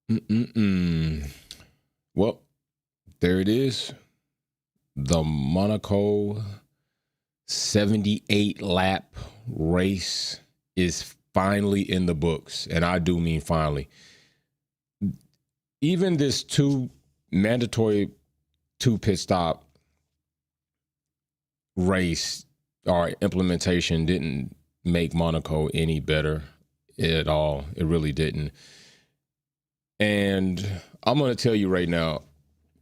Mm-mm-mm. Well, there it is. The Monaco 78 lap race is finally in the books. And I do mean finally. Even this mandatory two pit stop race or implementation didn't make Monaco any better at all. It really didn't. And I'm going to tell you right now,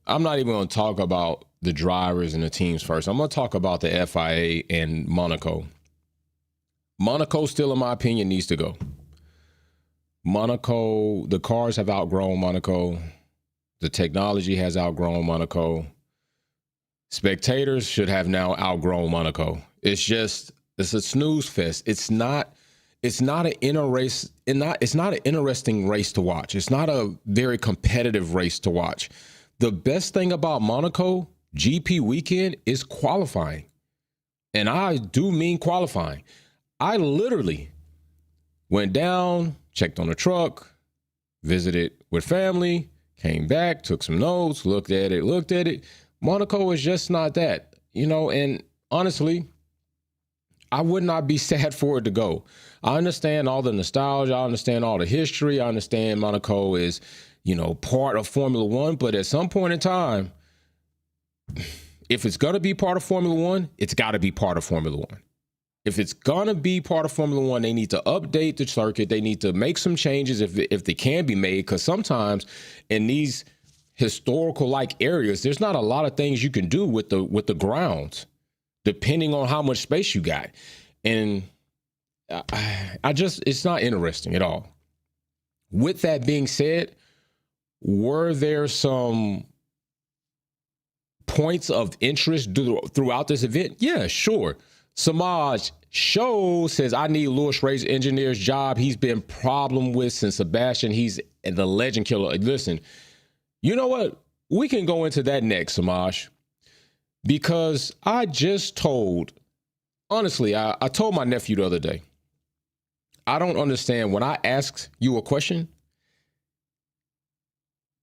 I'm not even going to talk about the drivers and the teams first. I'm going to talk about the FIA and Monaco. Monaco still, in my opinion, needs to go. Monaco, the cars have outgrown Monaco. The technology has outgrown Monaco. Spectators should have now outgrown Monaco. It's a snooze fest. It's not an it's not an interesting race to watch. It's not a very competitive race to watch. The best thing about Monaco GP weekend is qualifying. And I do mean qualifying. I literally went down, checked on the truck, visited with family, came back, took some notes, looked at it. Monaco is just not that, and honestly, I would not be sad for it to go. I understand all the nostalgia. I understand all the history. I understand Monaco is, part of Formula One. But at some point in time, if it's going to be part of Formula One, it's got to be part of Formula One. If it's going to be part of Formula One, they need to update the circuit. They need to make some changes if they can be made. Because sometimes in these historical-like areas, there's not a lot of things you can do with the grounds, depending on how much space you got. And it's not interesting at all. With that being said, were there some points of interest throughout this event? Yeah, sure. Samaj Show says, I need Lewis Race engineer's job. He's been problem with since Sebastian. He's the legend killer. Listen, you know what? We can go into that next, Samaj, because I just told, honestly, I told my nephew the other day, I don't understand when I ask you a question,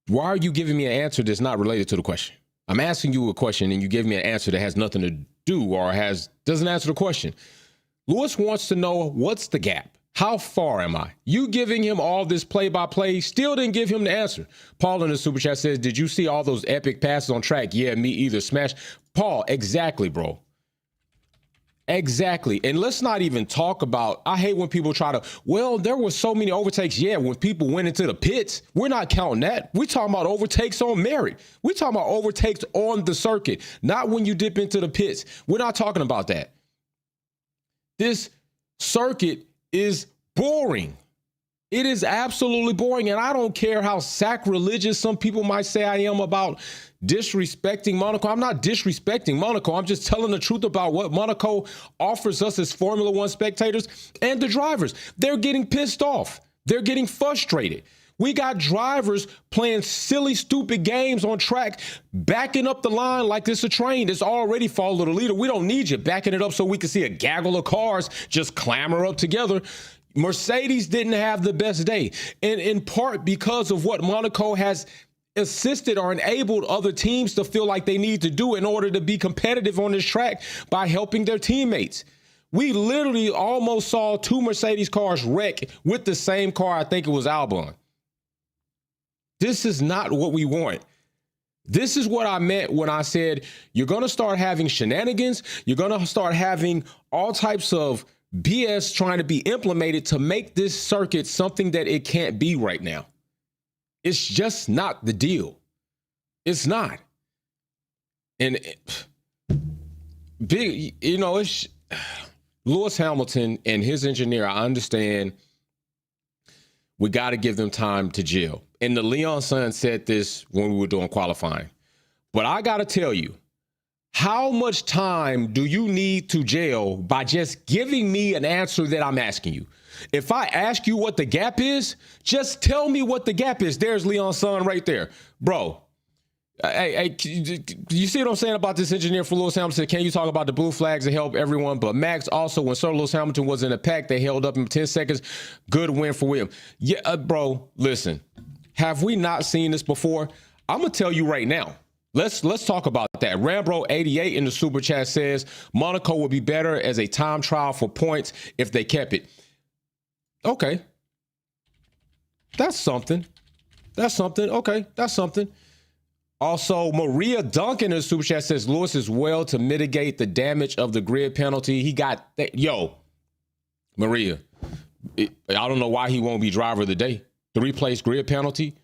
why are you giving me an answer that's not related to the question? I'm asking you a question and you give me an answer that has nothing to do or doesn't answer the question. Lewis wants to know, what's the gap? How far am I? You giving him all this play-by-play still didn't give him the answer. Paul in the super chat says, did you see all those epic passes on track? Yeah, me either. Smash. Paul, exactly, bro. Exactly. And let's not even talk about, I hate when people try to, there were so many overtakes. Yeah, when people went into the pits, we're not counting that. We're talking about overtakes on merit. We're talking about overtakes on the circuit, not when you dip into the pits. We're not talking about that. This circuit is boring. It is absolutely boring. And I don't care how sacrilegious some people might say I am about disrespecting Monaco. I'm not disrespecting Monaco. I'm just telling the truth about what Monaco offers us as Formula One spectators and the drivers. They're getting pissed off. They're getting frustrated. We got drivers playing silly, stupid games on track, backing up the line like it's a train that's already followed the leader. We don't need you backing it up so we can see a gaggle of cars just clamor up together. Mercedes didn't have the best day, and in part because of what Monaco has assisted or enabled other teams to feel like they need to do in order to be competitive on this track by helping their teammates. We literally almost saw two Mercedes cars wreck with the same car. I think it was Albon. This is not what we want. This is what I meant when I said you're going to start having shenanigans. You're going to start having all types of BS trying to be implemented to make this circuit something that it can't be right now. It's just not the deal. It's not. And it's Lewis Hamilton and his engineer. I understand we got to give them time to gel. And the Leon son said this when we were doing qualifying. But I got to tell you, how much time do you need to gel by just giving me an answer that I'm asking you? If I ask you what the gap is, just tell me what the gap is. There's Leon's son right there. Bro, hey, you see what I'm saying about this engineer for Lewis Hamilton? Can you talk about the blue flags to help everyone? But Max, also, when Sir Lewis Hamilton was in the pack, they held up in 10 seconds. Good win for William. Yeah, bro, listen. Have we not seen this before? I'm going to tell you right now. Let's talk about that. Rambro88 in the super chat says Monaco would be better as a time trial for points if they kept it. Okay. That's something. Okay, that's something. Also, Maria Duncan in the super chat says Lewis is well to mitigate the damage of the grid penalty. He got that. Yo, Maria, I don't know why he won't be driver of the day. 3-place grid penalty,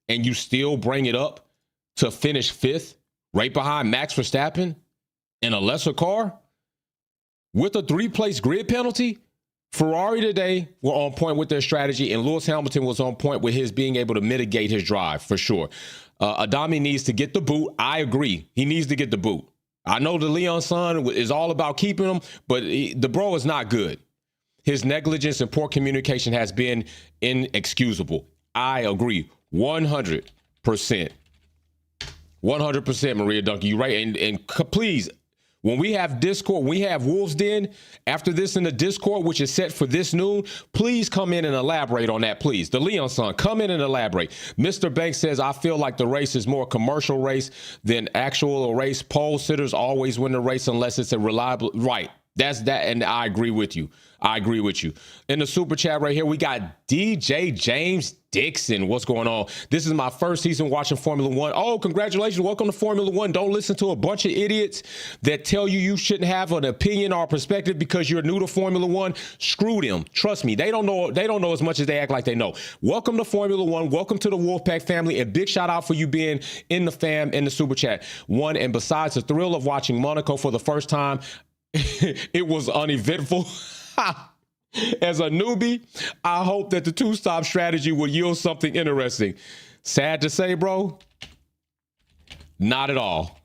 and you still bring it up to finish 5th, right behind Max Verstappen in a lesser car with a 3-place grid penalty. Ferrari today were on point with their strategy, and Lewis Hamilton was on point with his being able to mitigate his drive for sure. Adami needs to get the boot. I agree. He needs to get the boot. I know the Leon son is all about keeping him, but the bro is not good. His negligence and poor communication has been inexcusable. I agree 100%. 100%, Maria Duncan. You're right. And please, when we have Discord, we have Wolves Den after this in the Discord, which is set for this noon, please come in and elaborate on that, please. The Leon son, come in and elaborate. Mr. Banks says, I feel like the race is more a commercial race than actual race. Pole sitters always win the race unless it's a reliable, right. That's that, and I agree with you. In the super chat right here, we got DJ James Dixon. What's going on? This is my first season watching Formula One. Oh, congratulations. Welcome to Formula One. Don't listen to a bunch of idiots that tell you shouldn't have an opinion or perspective because you're new to Formula One. Screw them. Trust me. They don't know as much as they act like they know. Welcome to Formula One. Welcome to the Wolfpack family. A big shout out for you being in the fam in the super chat. One, and besides the thrill of watching Monaco for the first time, it was uneventful. As a newbie, I hope that the 2-stop strategy will yield something interesting. Sad to say, bro, not at all.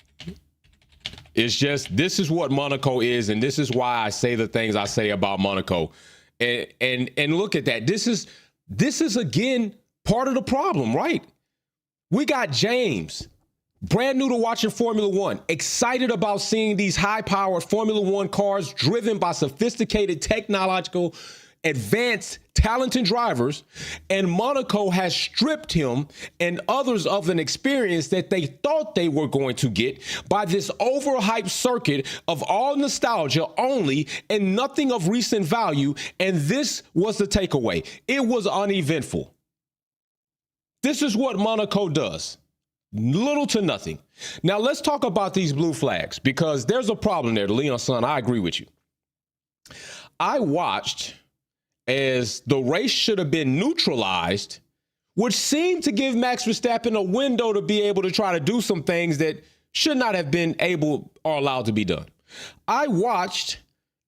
It's just, this is what Monaco is, and this is why I say the things I say about Monaco. And look at that. This is again part of the problem, right? We got James, brand new to watching Formula One, excited about seeing these high-powered Formula One cars driven by sophisticated, technological, advanced, talented drivers, and Monaco has stripped him and others of an experience that they thought they were going to get by this overhyped circuit of all nostalgia only and nothing of recent value, and this was the takeaway. It was uneventful. This is what Monaco does. Little to nothing. Now, let's talk about these blue flags because there's a problem there. Leon son, I agree with you. I watched as the race should have been neutralized, which seemed to give Max Verstappen a window to be able to try to do some things that should not have been able or allowed to be done. I watched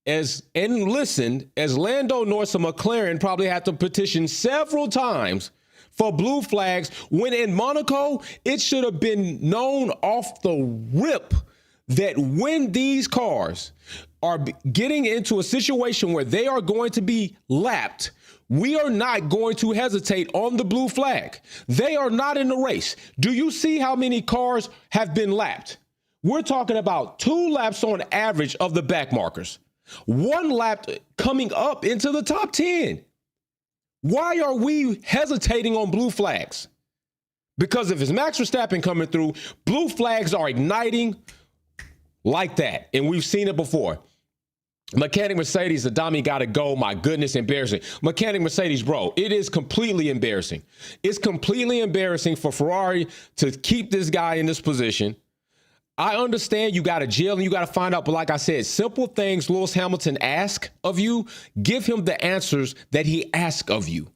and listened as Lando Norris and McLaren probably had to petition several times for blue flags, when in Monaco, it should have been known off the rip that when these cars are getting into a situation where they are going to be lapped, we are not going to hesitate on the blue flag. They are not in the race. Do you see how many cars have been lapped? We're talking about 2 laps on average of the back markers. 1 lap coming up into the top 10. Why are we hesitating on blue flags? Because if it's Max Verstappen coming through, blue flags are igniting like that. And we've seen it before. Mechanic Mercedes, Adami got to go. My goodness, embarrassing. Mechanic Mercedes, bro, it is completely embarrassing. It's completely embarrassing for Ferrari to keep this guy in this position. I understand you got to jail and you got to find out. But like I said, simple things Lewis Hamilton asks of you, give him the answers that he asks of you.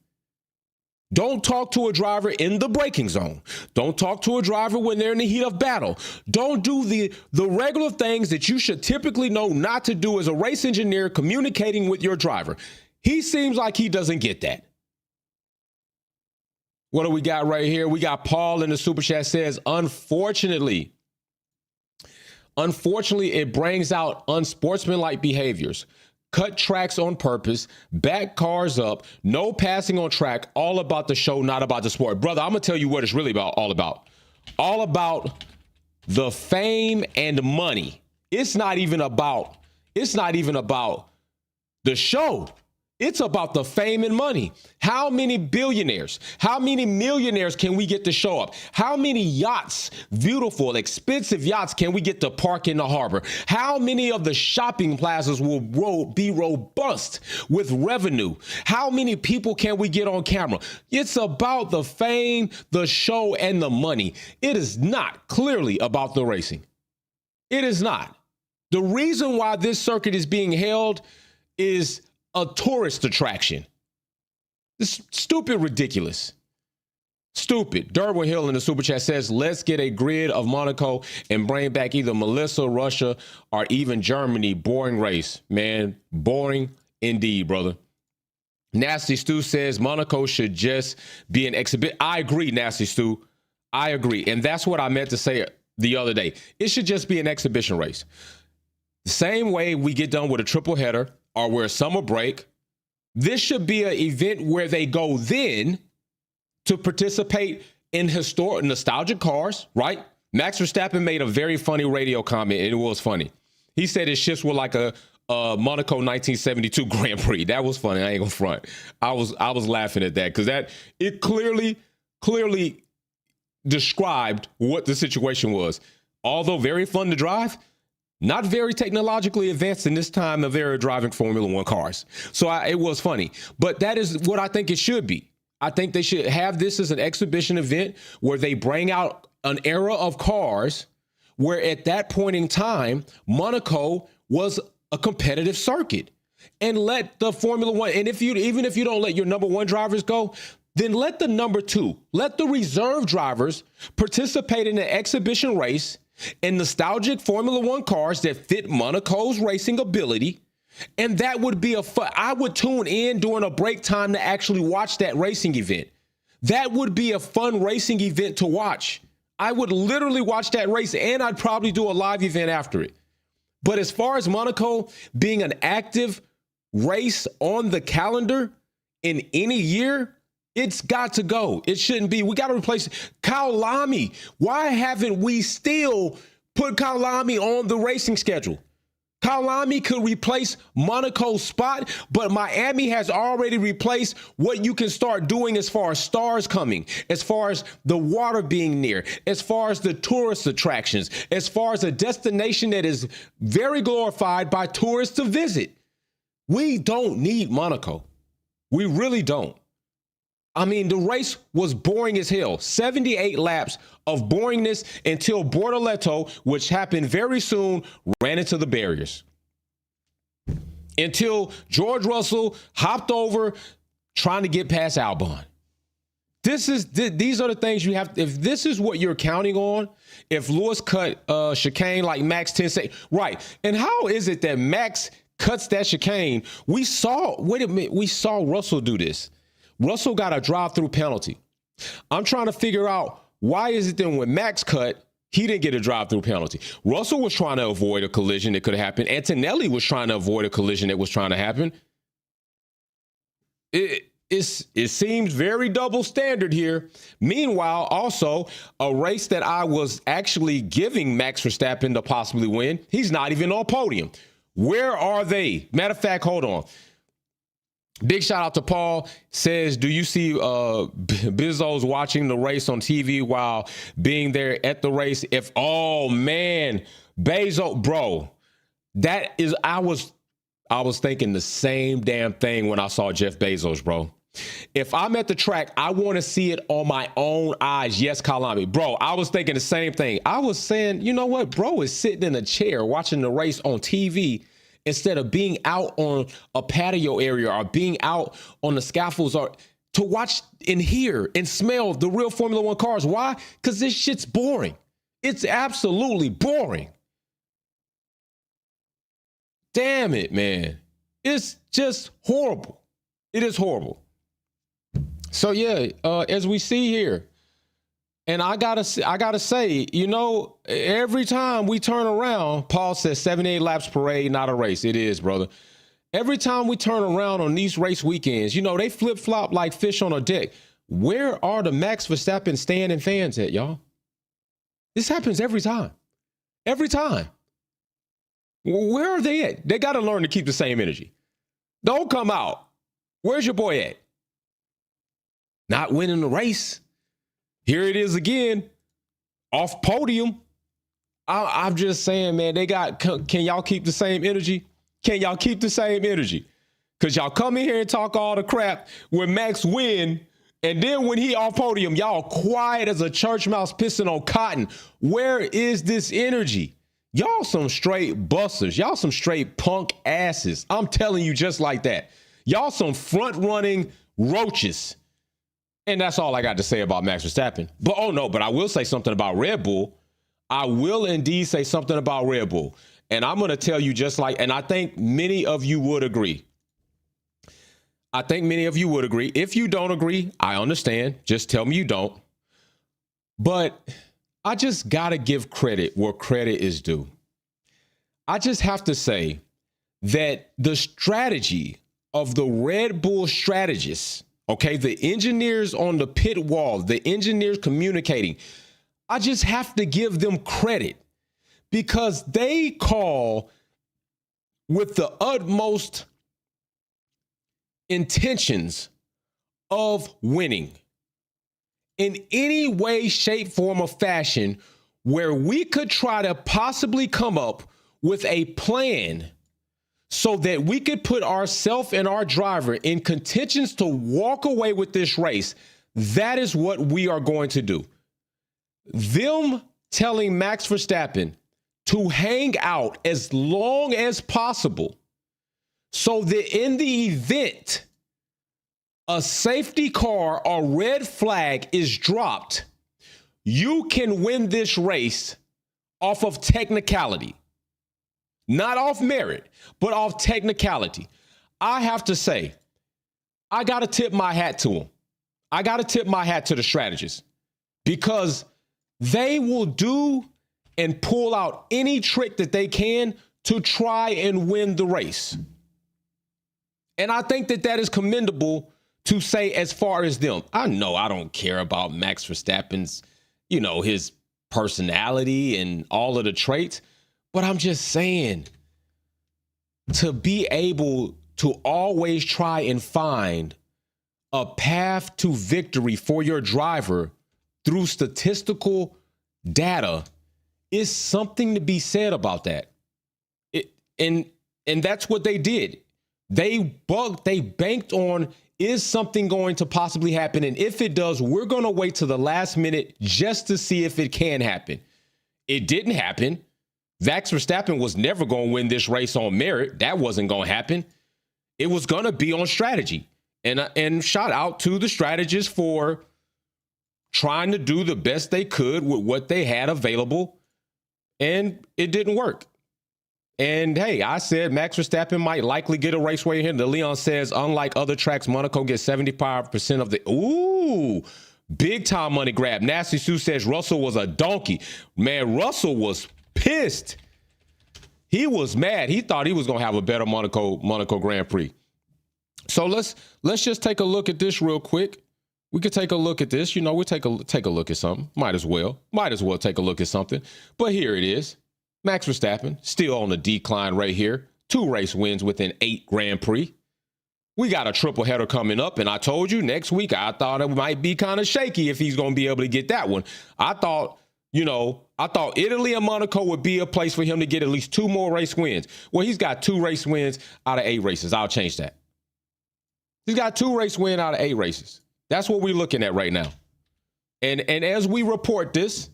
Don't talk to a driver in the braking zone. Don't talk to a driver when they're in the heat of battle. Don't do the regular things that you should typically know not to do as a race engineer communicating with your driver. He seems like he doesn't get that. What do we got right here? We got Paul in the super chat says, unfortunately, it brings out unsportsmanlike behaviors. Cut tracks on purpose, back cars up, no passing on track, all about the show, not about the sport. Brother, I'm going to tell you what it's really all about. All about the fame and money. It's not even about the show. It's about the fame and money. How many billionaires, how many millionaires can we get to show up? How many yachts, beautiful, expensive yachts, can we get to park in the harbor? How many of the shopping plazas will be robust with revenue? How many people can we get on camera? It's about the fame, the show, and the money. It is not clearly about the racing. It is not. The reason why this circuit is being held is a tourist attraction. It's stupid, ridiculous. Stupid. Derwin Hill in the super chat says, let's get a grid of Monaco and bring back either Melissa, Russia, or even Germany. Boring race. Man, boring indeed, brother. Nasty Stu says Monaco should just be an exhibit. I agree, Nasty Stu. I agree. And that's what I meant to say the other day. It should just be an exhibition race. The same way we get done with a triple header or we're a summer break, this should be an event where they go then to participate in historic, nostalgic cars, right? Max Verstappen made a very funny radio comment, and it was funny. He said his shifts were like a Monaco 1972 Grand Prix. That was funny. I ain't gonna front. I was laughing at that because it clearly described what the situation was. Although very fun to drive, not very technologically advanced in this time of era driving Formula One cars. So it was funny, but that is what I think it should be. I think they should have this as an exhibition event where they bring out an era of cars where at that point in time, Monaco was a competitive circuit, and let the Formula One, and even if you don't let your number one drivers go, then let the number two, let the reserve drivers participate in an exhibition race in nostalgic Formula One cars that fit Monaco's racing ability. And that would be I would tune in during a break time to actually watch that racing event. That would be a fun racing event to watch. I would literally watch that race, and I'd probably do a live event after it. But as far as Monaco being an active race on the calendar in any year, it's got to go. It shouldn't be. We got to replace Kyle Lamy. Why haven't we still put Kyle Lamy on the racing schedule? Kyle Lamy could replace Monaco's spot, but Miami has already replaced what you can start doing as far as stars coming, as far as the water being near, as far as the tourist attractions, as far as a destination that is very glorified by tourists to visit. We don't need Monaco. We really don't. I mean, the race was boring as hell. 78 laps of boringness until Bortoleto, which happened very soon, ran into the barriers. Until George Russell hopped over trying to get past Albon. These are the things you have. If this is what you're counting on, if Lewis cut chicane like Max 10 seconds, right. And how is it that Max cuts that chicane? We saw Russell do this. Russell got a drive-through penalty. I'm trying to figure out why is it then when Max cut, he didn't get a drive-through penalty. Russell was trying to avoid a collision that could have happened. Antonelli was trying to avoid a collision that was trying to happen. It seems very double standard here. Meanwhile, also, a race that I was actually giving Max Verstappen to possibly win, he's not even on podium. Where are they? Matter of fact, hold on. Big shout out to Paul. Says, do you see Bizzo's watching the race on TV while being there at the race? Oh man, Bezos, bro, I was thinking the same damn thing when I saw Jeff Bezos, bro. If I'm at the track, I want to see it on my own eyes. Yes, Kalami. Bro, I was thinking the same thing. I was saying, you know what? Bro is sitting in a chair watching the race on TV instead of being out on a patio area or being out on the scaffolds or to watch and hear and smell the real Formula One cars. Why? Because this shit's boring. It's absolutely boring. Damn it, man. It's just horrible. It is horrible. So yeah, as we see here, and I gotta say, you know, every time we turn around, Paul says 78 laps parade, not a race. It is, brother. Every time we turn around on these race weekends, you know, they flip-flop like fish on a deck. Where are the Max Verstappen standing fans at, y'all? This happens every time. Every time. Where are they at? They got to learn to keep the same energy. Don't come out Where's your boy at? Not winning the race. Here it is again, off podium. I'm just saying, man, can y'all keep the same energy? Can y'all keep the same energy? Because y'all come in here and talk all the crap when Max win, and then when he off podium, y'all quiet as a church mouse pissing on cotton. Where is this energy? Y'all some straight busters. Y'all some straight punk asses. I'm telling you just like that. Y'all some front-running roaches. And that's all I got to say about Max Verstappen. But I will say something about Red Bull. I will indeed say something about Red Bull. And I'm going to tell you and I think many of you would agree. If you don't agree, I understand. Just tell me you don't. But I just got to give credit where credit is due. I just have to say that the strategy of the Red Bull strategists, okay, the engineers on the pit wall, the engineers communicating, I just have to give them credit because they call with the utmost intentions of winning in any way, shape, form, or fashion where we could try to possibly come up with a plan so that we could put ourselves and our driver in contentions to walk away with this race. That is what we are going to do. Them telling Max Verstappen to hang out as long as possible so that in the event a safety car or red flag is dropped, you can win this race off of technicality. Not off merit, but off technicality. I have to say, I got to tip my hat to them. I got to tip my hat to the strategists because they will do and pull out any trick that they can to try and win the race. And I think that is commendable to say as far as them. I know I don't care about Max Verstappen's, his personality and all of the traits. But I'm just saying, to be able to always try and find a path to victory for your driver through statistical data is something to be said about that. And that's what they did. They banked on, is something going to possibly happen? And if it does, we're going to wait to the last minute just to see if it can happen. It didn't happen. Max Verstappen was never going to win this race on merit. That wasn't going to happen. It was going to be on strategy. And shout out to the strategists for trying to do the best they could with what they had available. And it didn't work. And hey, I said Max Verstappen might likely get a race win here. The Leon says, unlike other tracks, Monaco gets 75% of the, big time money grab. Nasty Sue says Russell was a donkey. Man, Russell was pissed. He was mad. He thought he was going to have a better Monaco Grand Prix. So let's just take a look at this real quick. We could take a look at this. We'll take a look at something. Might as well take a look at something. But here it is. Max Verstappen still on the decline right here. 2 race wins within 8 Grand Prix. We got a triple header coming up, and I told you next week I thought it might be kind of shaky if he's going to be able to get that one. I thought Italy and Monaco would be a place for him to get at least 2 more race wins. Well, he's got 2 race wins out of 8 races. I'll change that. He's got 2 race wins out of 8 races. That's what we're looking at right now. And as we report this,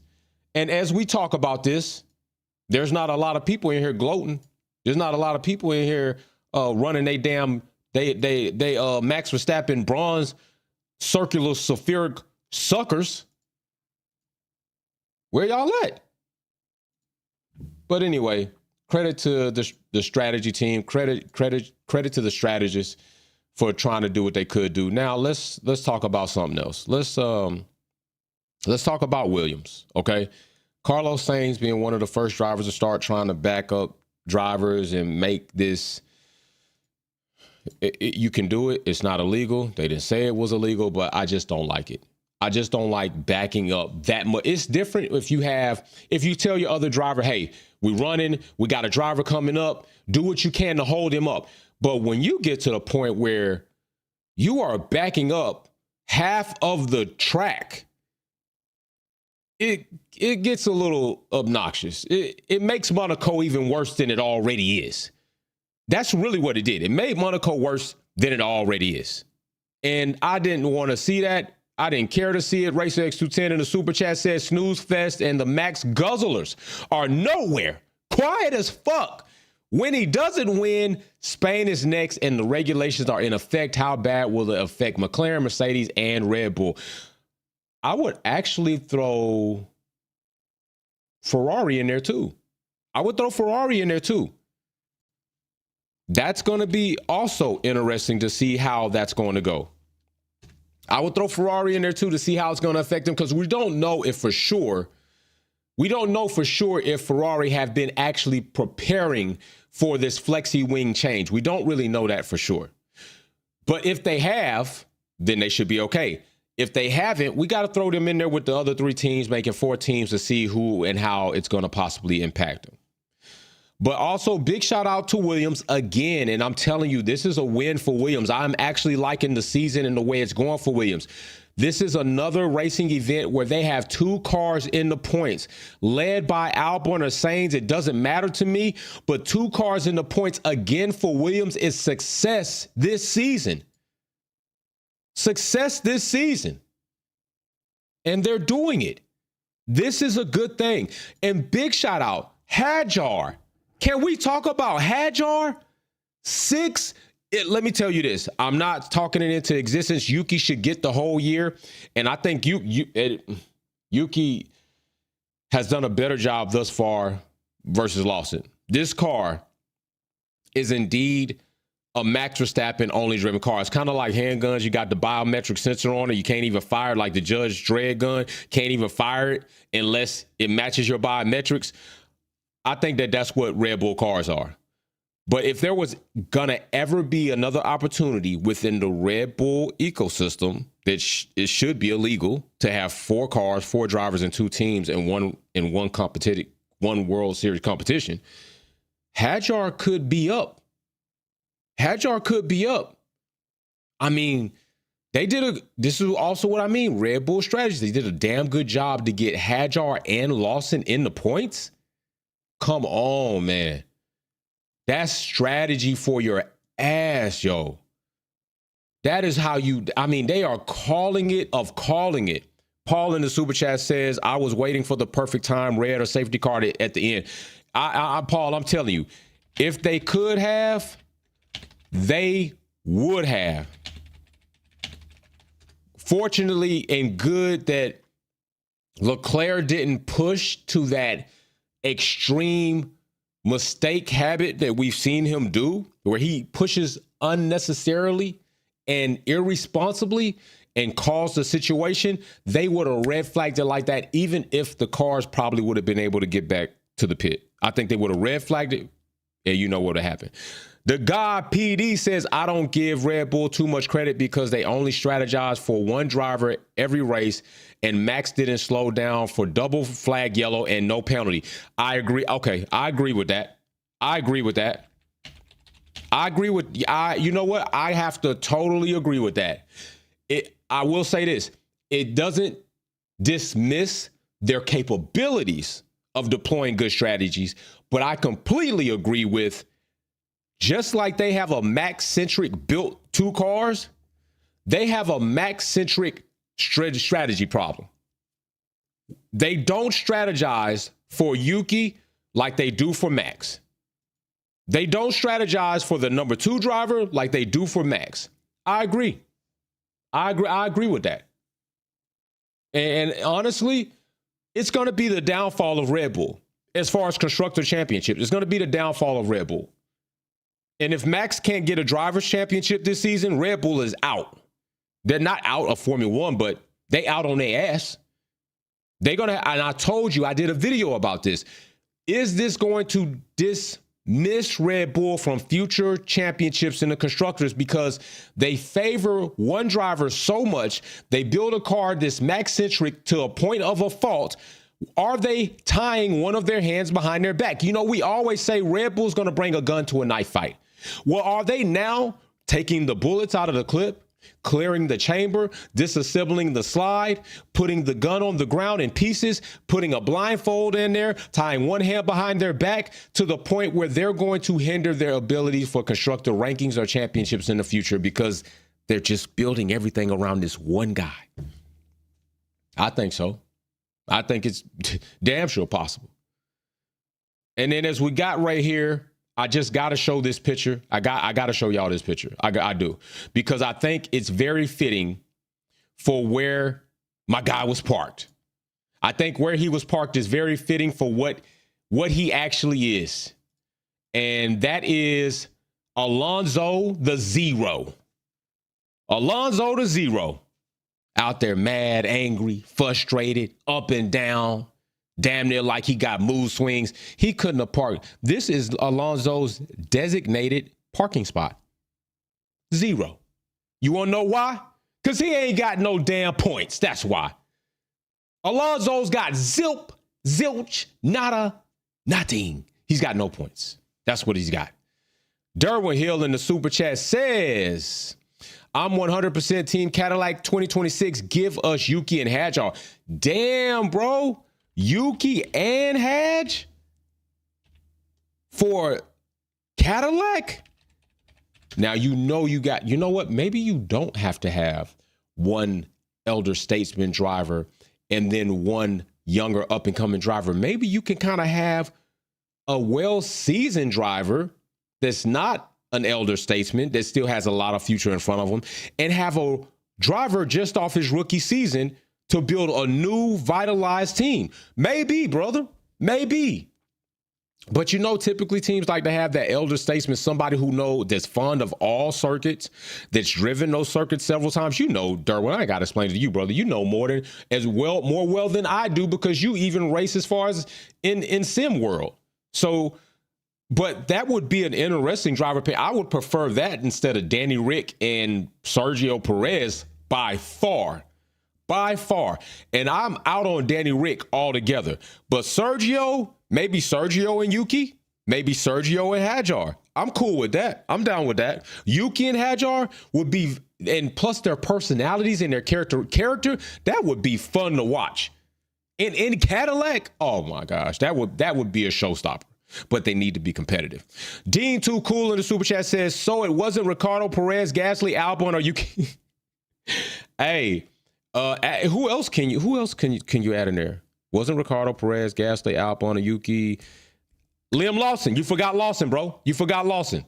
and as we talk about this, there's not a lot of people in here gloating. There's not a lot of people in here running they Max Verstappen bronze circular spheric suckers. Where y'all at? But anyway, credit to the strategy team. Credit to the strategists for trying to do what they could do. Now let's talk about something else. Let's talk about Williams. Okay. Carlos Sainz being one of the first drivers to start trying to back up drivers and make this, you can do it. It's not illegal. They didn't say it was illegal, but I just don't like it. I just don't like backing up that much. It's different if you tell your other driver, hey, we're running, we got a driver coming up, do what you can to hold him up. But when you get to the point where you are backing up half of the track. It gets a little obnoxious. It makes Monaco even worse than it already is. That's really what it did. It made Monaco worse than it already is. And I didn't want to see that. I didn't care to see it. RacerX210 in the super chat says snooze fest and the Max Guzzlers are nowhere. Quiet as fuck. When he doesn't win, Spain is next and the regulations are in effect. How bad will it affect McLaren, Mercedes, and Red Bull? I would actually throw Ferrari in there too. That's going to be also interesting to see how that's going to go. I would throw Ferrari in there too to see how it's going to affect them, because we don't know if for sure. We don't know for sure if Ferrari have been actually preparing for this flexi wing change. We don't really know that for sure. But if they have, then they should be okay. If they haven't, we got to throw them in there with the other three teams, making 4 teams to see who and how it's going to possibly impact them. But also, big shout out to Williams again. And I'm telling you, this is a win for Williams. I'm actually liking the season and the way it's going for Williams. This is another racing event where they have 2 cars in the points, led by Albon or Sainz. It doesn't matter to me, but 2 cars in the points again for Williams is success this season. Success this season. And they're doing it. This is a good thing. And big shout out, Hadjar. Can we talk about Hadjar? 6. Let me tell you this. I'm not talking it into existence. Yuki should get the whole year. And I think Yuki has done a better job thus far versus Lawson. This car is indeed a Max Verstappen only driven car. It's kind of like handguns. You got the biometric sensor on it. You can't even fire it, like the Judge Dredd gun. Can't even fire it unless it matches your biometrics. I think that's what Red Bull cars are. But if there was going to ever be another opportunity within the Red Bull ecosystem, that it should be illegal to have 4 cars, 4 drivers, and 2 teams in one World Series competition, Hadjar could be up. I mean, this is also what I mean, Red Bull strategy. They did a damn good job to get Hadjar and Lawson in the points. Come on, man. That's strategy for your ass, yo. That is how they are calling it. Paul in the super chat says, I was waiting for the perfect time, red or safety car at the end. Paul, I'm telling you, if they could have, they would have. Fortunately and good that Leclerc didn't push to that extreme mistake habit that we've seen him do, where he pushes unnecessarily and irresponsibly and caused the situation. They would have red flagged it like that, even if the cars probably would have been able to get back to the pit. I think they would have red flagged it, and you know what would have happened. The guy PD says, I don't give Red Bull too much credit because they only strategize for one driver every race, and Max didn't slow down for double flag yellow and no penalty. I agree. Okay, I agree with that. You know what? I have to totally agree with that. I will say this. It doesn't dismiss their capabilities of deploying good strategies, but I completely agree with, just like they have a Max-centric built 2 cars, they have a Max-centric strategy problem. They don't strategize for Yuki like they do for Max. They don't strategize for the number 2 driver like they do for Max. I agree with that. And honestly, it's going to be the downfall of Red Bull. As far as Constructor Championship, it's going to be the downfall of Red Bull. And if Max can't get a driver's championship this season, Red Bull is out. They're not out of Formula One, but they out on their ass. They're going to, and I told you, I did a video about this. Is this going to dismiss Red Bull from future championships in the constructors because they favor one driver so much? They build a car this Max-centric to a point of a fault. Are they tying one of their hands behind their back? You know, we always say Red Bull's going to bring a gun to a knife fight. Well, are they now taking the bullets out of the clip clearing the chamber, disassembling the slide, putting the gun on the ground in pieces, putting a blindfold in there, tying one hand behind their back to the point where they're going to hinder their ability for constructor rankings or championships in the future because they're just building everything around this one guy. I think so. I think it's damn sure possible. And then as we got right here, I just got to show this picture. I got to show y'all this picture. I do, because I think it's very fitting for where my guy was parked. I think where he was parked is very fitting for what he actually is. And that is Alonso the Zero. Alonso the Zero. Out there mad, angry, frustrated, up and down. Damn near like he got mood swings. He couldn't have parked. This is Alonso's designated parking spot. 0. You want to know why? Because he ain't got no damn points. That's why. Alonso's got zilp, zilch, nada, nothing. He's got no points. That's what he's got. Derwin Hill in the super chat says, I'm 100% Team Cadillac 2026. Give us Yuki and Hadjar. Damn, bro. Yuki and Hadj for Cadillac? Now, you know what? Maybe you don't have to have one elder statesman driver and then one younger up-and-coming driver. Maybe you can kind of have a well-seasoned driver that's not an elder statesman, that still has a lot of future in front of him, and have a driver just off his rookie season to build a new, vitalized team. Maybe, brother. Maybe. But typically teams like to have that elder statesman, somebody that's fond of all circuits, that's driven those circuits several times. Derwin, I got to explain to you, brother. You know more well than I do, because you even race as far as in sim world. So, but that would be an interesting driver pick. I would prefer that instead of Danny Rick and Sergio Perez by far. By far. And I'm out on Danny Rick altogether. But maybe Sergio and Yuki, maybe Sergio and Hadjar. I'm cool with that. I'm down with that. Yuki and Hadjar would be, and plus their personalities and their character, that would be fun to watch. In Cadillac, oh my gosh, that would be a showstopper. But they need to be competitive. Dean Too Cool in the super chat says, so it wasn't Ricardo, Perez, Gasly, Albon, or Yuki. Hey. Who else can you add in there? Wasn't Ricardo, Perez, Gasly, Albon, or Yuki? Liam Lawson. You forgot Lawson, bro. You forgot Lawson.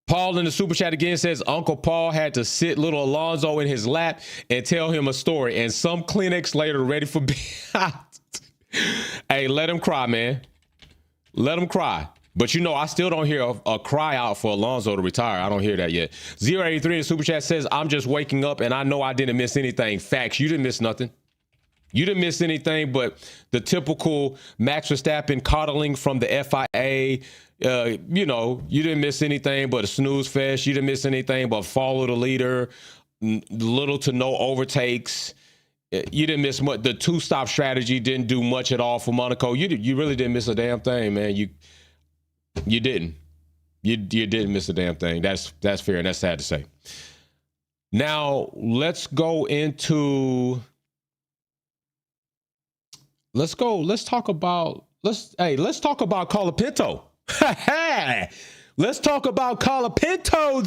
Paul in the super chat again says, Uncle Paul had to sit little Alonso in his lap and tell him a story, and some Kleenex later ready for bed. Hey, let him cry, man. Let him cry. But I still don't hear a cry out for Alonso to retire. I don't hear that yet. 083 in the super chat says, I'm just waking up and I know I didn't miss anything. Facts. You didn't miss nothing. You didn't miss anything but the typical Max Verstappen coddling from the FIA. You didn't miss anything but a snooze fest. You didn't miss anything but follow the leader. Little to no overtakes. You didn't miss much. The two-stop strategy didn't do much at all for Monaco. You really didn't miss a damn thing, man. You didn't. You didn't miss a damn thing. That's fair, and that's sad to say. Now let's talk about Colapinto. Let's talk about Colapinto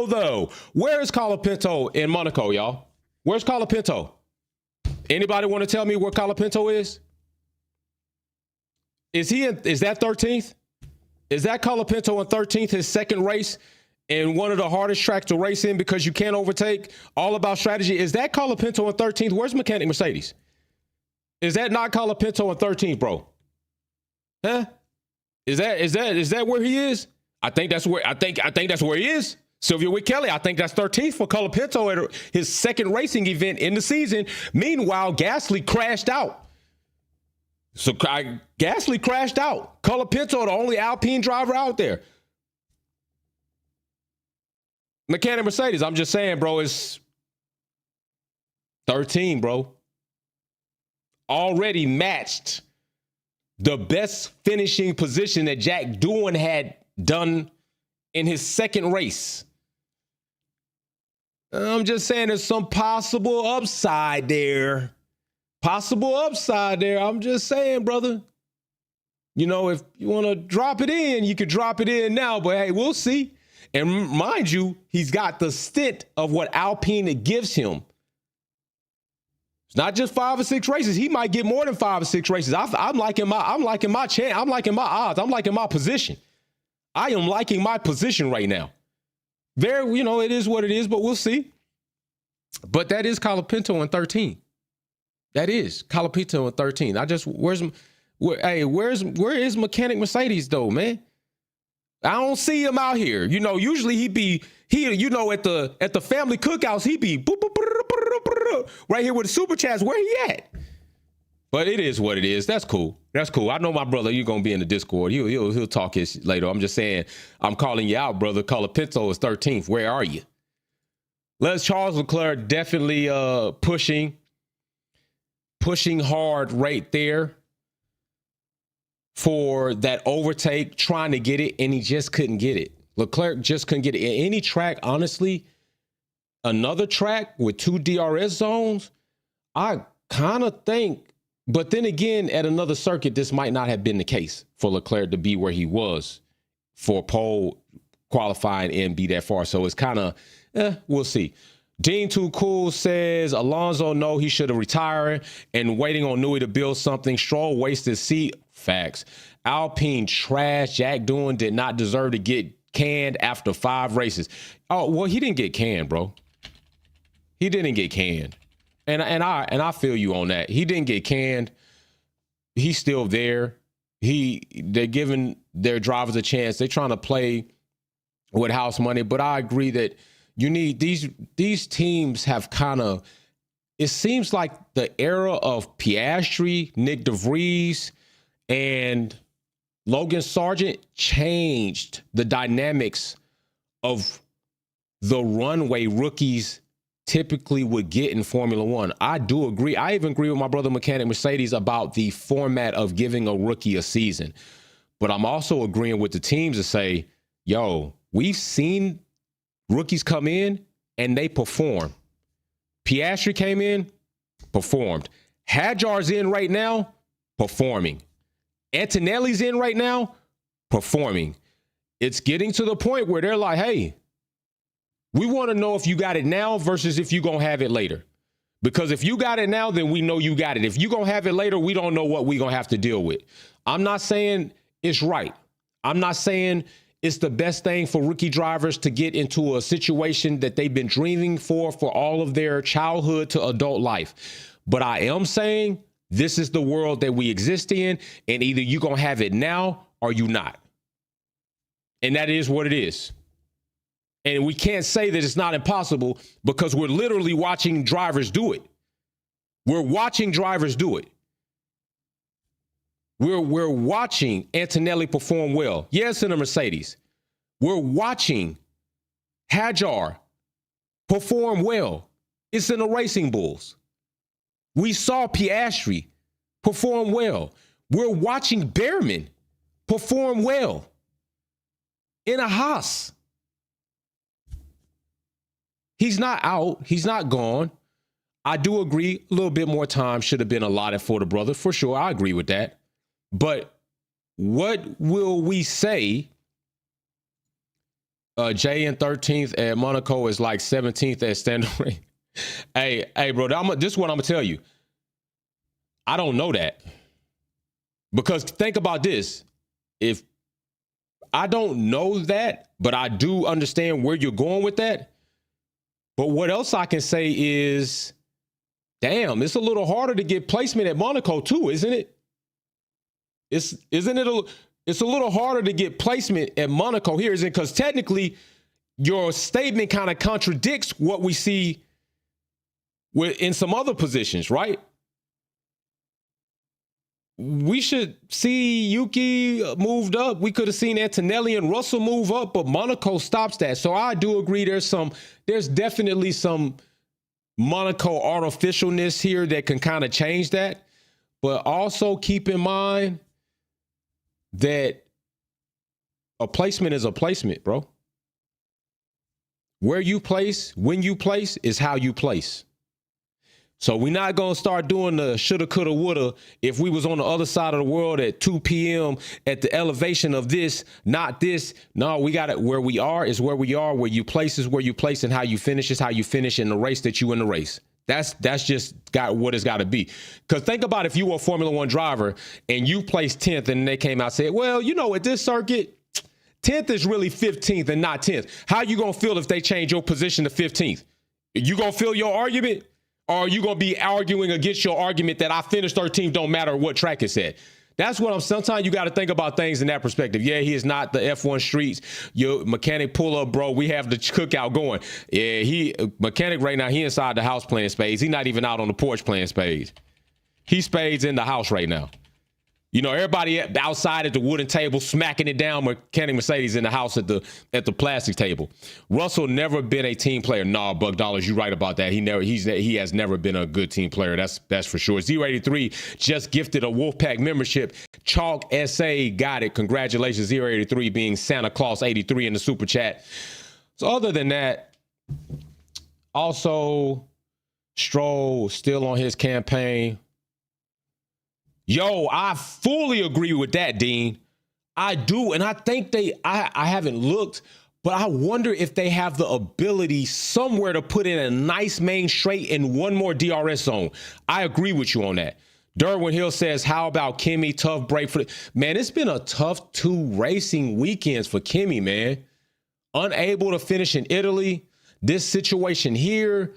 though. Where is Colapinto in Monaco, y'all? Where's Colapinto? Anybody want to tell me where Colapinto is? Is that 13th? Is that Colapinto in 13th, his second race, and one of the hardest tracks to race in because you can't overtake? All about strategy. Is that Colapinto in 13th? Where's Mechanic Mercedes? Is that not Colapinto in 13th, bro? Huh? Is that where he is? I think that's where he is. Sylvia with Kelly, I think that's 13th for Colapinto at his second racing event in the season. Meanwhile, Gasly crashed out. Gasly crashed out. Colapinto, the only Alpine driver out there. Mechanic Mercedes, I'm just saying, bro, it's 13, bro. Already matched the best finishing position that Jack Doohan had done in his second race. I'm just saying there's some possible upside there. Possible upside there. I'm just saying, brother. You know, if you want to drop it in, you could drop it in now, but hey, we'll see. And mind you, he's got the stint of what Alpine gives him. It's not just 5 or 6 races. He might get more than 5 or 6 races. I'm liking my chance. I'm liking my odds. I'm liking my position. I am liking my position right now. Very, you know, it is what it is, but we'll see. But that is Colapinto in 13. That is Colapinto in 13. Where is Mechanic Mercedes though, man? I don't see him out here. You know, usually he, you know, at the family cookouts, he be right here with the super chats. Where he at? But it is what it is. That's cool. That's cool. I know my brother, you're gonna be in the Discord. He'll talk his later. I'm just saying, I'm calling you out, brother. Colapinto is 13th. Where are you? Charles Leclerc definitely pushing hard right there for that overtake, trying to get it, and he just couldn't get it. Leclerc just couldn't get it. In any track, honestly, another track with 2 DRS zones, I kind of think, but then again, at another circuit, this might not have been the case for Leclerc to be where he was for pole qualifying and be that far. So it's kind of, we'll see. Dean Too Cool says, Alonso, no, he should have retired and waiting on Newey to build something. Stroll wasted seat. Facts. Alpine trash. Jack Doohan did not deserve to get canned after 5 races. Oh, well, he didn't get canned, bro. He didn't get canned. And I feel you on that. He didn't get canned. He's still there. They're giving their drivers a chance. They're trying to play with house money, but I agree that you need these teams have kind of, it seems like the era of Piastri, Nick DeVries, and Logan Sargent changed the dynamics of the runway rookies typically would get in Formula One. I do agree. I even agree with my brother Mechanic Mercedes about the format of giving a rookie a season. But I'm also agreeing with the teams to say, yo, we've seen rookies come in and they perform. Piastri came in, performed. Hadjar's in right now, performing. Antonelli's in right now, performing. It's getting to the point where they're like, hey, we want to know if you got it now versus if you're going to have it later. Because if you got it now, then we know you got it. If you're going to have it later, we don't know what we're going to have to deal with. I'm not saying it's right. I'm not saying it's the best thing for rookie drivers to get into a situation that they've been dreaming for all of their childhood to adult life. But I am saying this is the world that we exist in, and either you're going to have it now or you not. And that is what it is. And we can't say that it's not impossible because we're literally watching drivers do it. We're watching drivers do it. We're watching Antonelli perform well. Yes, in a Mercedes. We're watching Hadjar perform well. It's in the Racing Bulls. We saw Piastri perform well. We're watching Behrman perform well in a Haas. He's not out. He's not gone. I do agree a little bit more time should have been allotted for the brother. For sure, I agree with that. But what will we say? Jay in 13th at Monaco is like 17th at standard. Hey, bro, this is what I'm going to tell you. I don't know that. Because think about this. If I don't know that, but I do understand where you're going with that. But what else I can say is, damn, it's a little harder to get placement at Monaco too, isn't it? It's a little harder to get placement at Monaco here, isn't it? Because technically your statement kind of contradicts what we see in some other positions, right? We should see Yuki moved up. We could have seen Antonelli and Russell move up, but Monaco stops that. So I do agree there's definitely some Monaco artificialness here that can kind of change that. But also keep in mind, that a placement is a placement, bro. Where you place, when you place is how you place. So we're not going to start doing the shoulda, coulda, woulda. If we was on the other side of the world at 2 p.m. at the elevation of this, not this. No, we got it. Where we are is where we are. Where you place is where you place, and how you finish is how you finish in the race that you in the race. That's just got what it's got to be. Because think about if you were a Formula One driver and you placed 10th and they came out and said, well, you know, at this circuit, 10th is really 15th and not 10th. How you going to feel if they change your position to 15th? You going to feel your argument? Or are you going to be arguing against your argument that I finished 13th, don't matter what track it's at? That's what sometimes you got to think about things in that perspective. Yeah, he is not the F1 streets. Your mechanic pull up, bro. We have the cookout going. Yeah, mechanic right now, he inside the house playing spades. He's not even out on the porch playing spades. He spades in the house right now. You know, everybody outside at the wooden table smacking it down. Mechanic Mercedes in the house at the plastic table. Russell never been a team player. Nah, Buck Dollars, you right about that. He has never been a good team player. That's for sure. 083 just gifted a Wolfpack membership. Chalk SA got it. Congratulations, 083 being Santa Claus 83 in the super chat. So other than that, also Stroll still on his campaign. Yo, I fully agree with that, Dean. I do. And I think I haven't looked, but I wonder if they have the ability somewhere to put in a nice main straight and one more DRS zone. I agree with you on that. Derwin Hill says, how about Kimi? Tough break for man. It's been a tough 2 racing weekends for Kimi, man. Unable to finish in Italy. This situation here,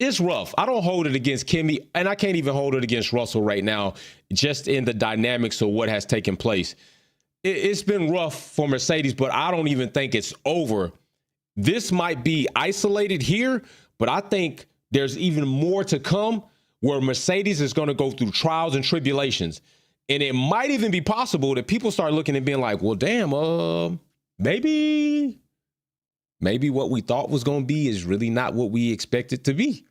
it's rough. I don't hold it against Kimi, and I can't even hold it against Russell right now, just in the dynamics of what has taken place. It's been rough for Mercedes, but I don't even think it's over. This might be isolated here, but I think there's even more to come where Mercedes is going to go through trials and tribulations. And it might even be possible that people start looking and being like, well, damn, maybe what we thought was going to be is really not what we expected to be.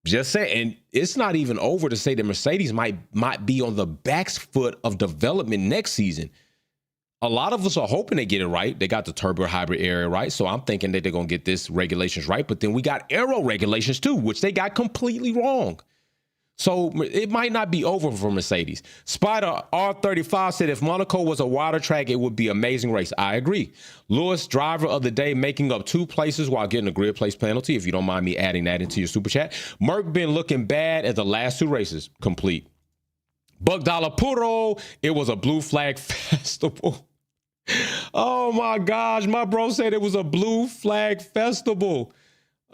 Just say, and it's not even over to say that Mercedes might be on the back foot of development next season. A lot of us are hoping they get it right. They got the turbo hybrid area right. So I'm thinking that they're going to get this regulations right. But then we got aero regulations too, which they got completely wrong. So it might not be over for Mercedes. Spider R35 said if Monaco was a wider track, it would be an amazing race. I agree. Lewis, driver of the day, making up 2 places while getting a grid place penalty. If you don't mind me adding that into your super chat. Merck been looking bad at the last 2 races. Complete. Buck Dollar Puro, it was a blue flag festival. Oh my gosh, my bro said it was a blue flag festival.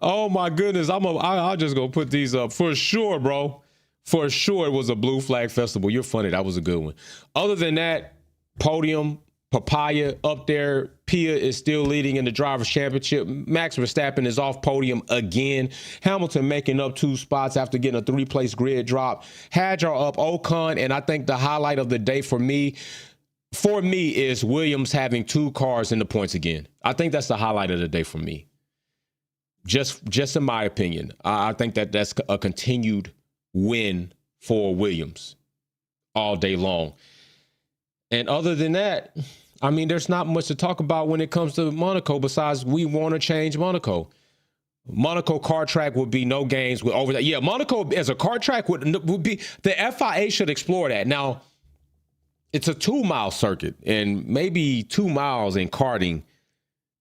Oh my goodness, I'll just go put these up for sure, bro. For sure, it was a blue flag festival. You're funny. That was a good one. Other than that, podium, Papaya up there. Pia is still leading in the Drivers' Championship. Max Verstappen is off podium again. Hamilton making up 2 spots after getting a 3-place grid drop. Hadjar up Ocon, and I think the highlight of the day for me is Williams having 2 cars in the points again. I think that's the highlight of the day for me. Just in my opinion, I think that's a continued win for Williams all day long. And other than that, I mean, there's not much to talk about when it comes to Monaco besides we want to change Monaco. Monaco car track would be no games with over that. Yeah, Monaco as a car track would be, the FIA should explore that. Now, it's a 2-mile circuit, and maybe 2 miles in karting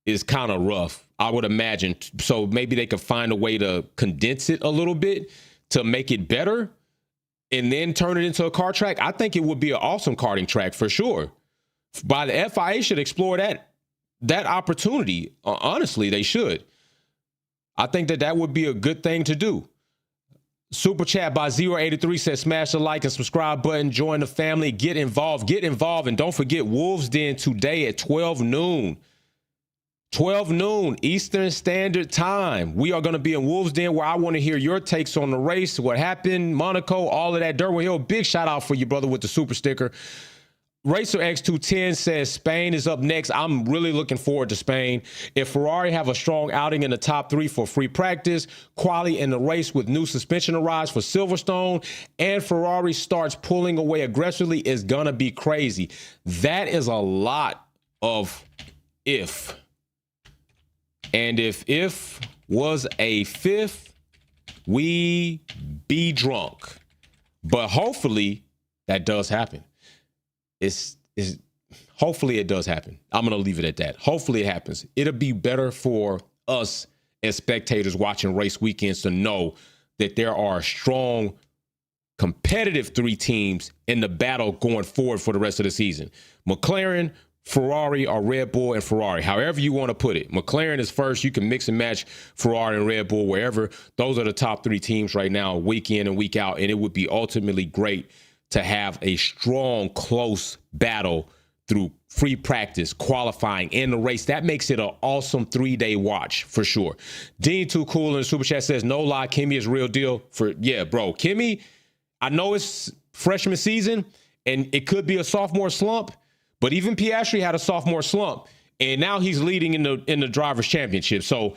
is kind of rough, I would imagine. So maybe they could find a way to condense it a little bit to make it better and then turn it into a car track. I think it would be an awesome karting track for sure. By the FIA should explore that opportunity. Honestly, they should. I think that would be a good thing to do. Super chat by 083 says smash the like and subscribe button, join the family, get involved, and don't forget Wolves Den today at 12 noon. 12 noon Eastern Standard Time. We are going to be in Wolves Den, where I want to hear your takes on the race, what happened, Monaco, all of that. Derwin Hill, big shout out for you, brother, with the super sticker. Racer X210 says Spain is up next. I'm really looking forward to Spain. If Ferrari have a strong outing in the top 3 for free practice, quali in the race with new suspension arrives for Silverstone, and Ferrari starts pulling away aggressively, is going to be crazy. That is a lot of if. And if was a fifth, we be drunk. But hopefully that does happen. Hopefully it does happen. I'm going to leave it at that. Hopefully it happens. It'll be better for us as spectators watching race weekends to know that there are strong, competitive 3 teams in the battle going forward for the rest of the season. McLaren, Ferrari, or Red Bull and Ferrari, however you want to put it. McLaren is first. You can mix and match Ferrari and Red Bull wherever. Those are the top 3 teams right now, week in and week out. And it would be ultimately great to have a strong, close battle through free practice, qualifying, and the race. That makes it an awesome 3-day watch for sure. Dean Too Cool in the Super Chat says, no lie, Kimi is real deal. Yeah, bro. Kimi, I know it's freshman season, and it could be a sophomore slump, but even Piastri had a sophomore slump, and now he's leading in the Drivers' Championship. So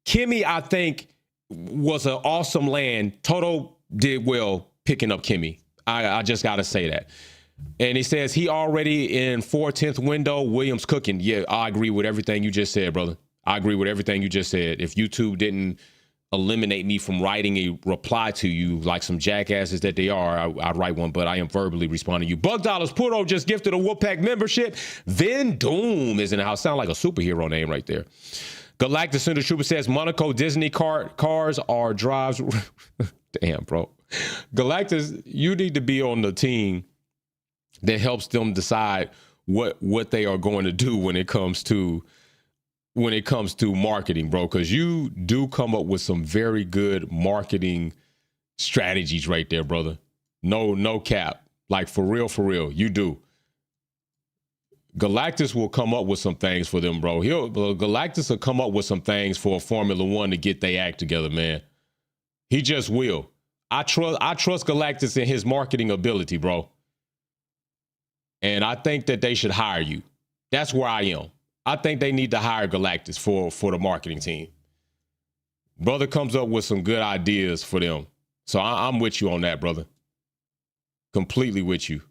Kimi, I think, was an awesome land. Toto did well picking up Kimi. I just got to say that. And he says he already in 4/10 window, Williams cooking. Yeah, I agree with everything you just said, brother. I agree with everything you just said. If YouTube didn't eliminate me from writing a reply to you like some jackasses that they are, I'd write one, but I am verbally responding to you. Bug Dollars Puro just gifted a Wolfpack membership. Vin Doom is in the house. Sound like a superhero name right there. Galactus Cinder Trooper says Monaco Disney cars are drives. Damn, bro. Galactus, you need to be on the team that helps them decide what they are going to do when it comes to marketing, bro, because you do come up with some very good marketing strategies right there, brother. No cap. Like, for real, you do. Galactus will come up with some things for them, bro. Galactus will come up with some things for Formula One to get their act together, man. He just will. I trust Galactus in his marketing ability, bro. And I think that they should hire you. That's where I am. I think they need to hire Galactus for the marketing team. Brother comes up with some good ideas for them. So I'm with you on that, brother. Completely with you.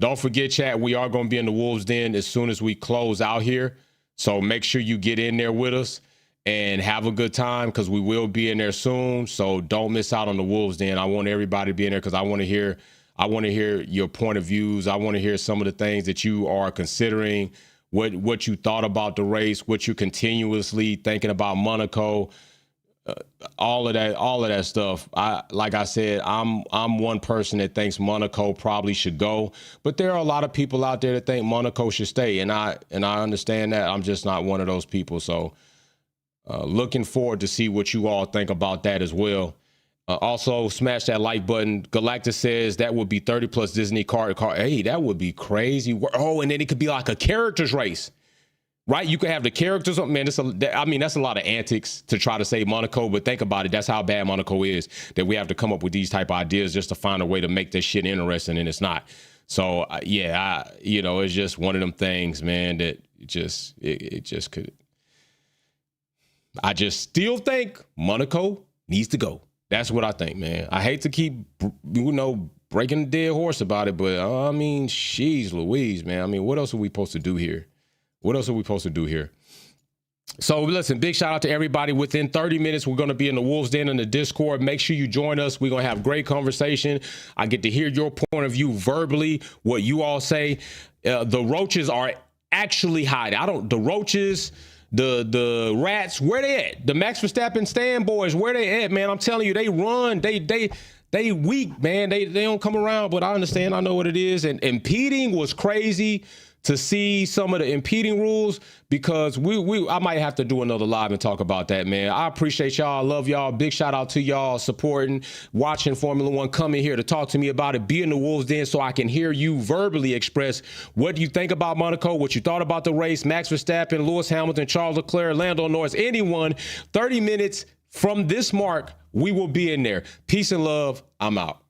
Don't forget, chat, we are going to be in the Wolves Den as soon as we close out here. So make sure you get in there with us and have a good time, because we will be in there soon. So don't miss out on the Wolves Den. I want everybody to be in there because I want to hear your point of views. I want to hear some of the things that you are considering, what you thought about the race, what you're continuously thinking about Monaco, all of that stuff. Like I said, I'm one person that thinks Monaco probably should go, but there are a lot of people out there that think Monaco should stay, and I understand that. I'm just not one of those people. So looking forward to see what you all think about that as well. Also, smash that like button. Galactus says that would be 30 plus Disney car. Hey, that would be crazy. Oh, and then it could be like a characters race, right? You could have the characters. Man, that's a lot of antics to try to save Monaco, but think about it. That's how bad Monaco is, that we have to come up with these type of ideas just to find a way to make this shit interesting, and it's not. So, it's just one of them things, man, that it just could. I just still think Monaco needs to go. That's what I think, man. I hate to keep, breaking the dead horse about it, but sheesh Louise, man. What else are we supposed to do here? So listen, big shout out to everybody. Within 30 minutes, we're going to be in the Wolves Den in the Discord. Make sure you join us. We're going to have great conversation. I get to hear your point of view verbally, what you all say. The roaches are actually hiding. The roaches, the rats, where they at? The Max Verstappen stand boys, where they at, man? I'm telling you, they run. They weak, man. They don't come around, but I understand. I know what it is. And impeding was crazy to see some of the impeding rules, because I might have to do another live and talk about that, man. I appreciate y'all. I love y'all. Big shout out to y'all supporting, watching Formula One, coming here to talk to me about it, be in the Wolves Den so I can hear you verbally express what you think about Monaco, what you thought about the race, Max Verstappen, Lewis Hamilton, Charles Leclerc, Lando Norris, anyone. 30 minutes from this mark, we will be in there. Peace and love. I'm out.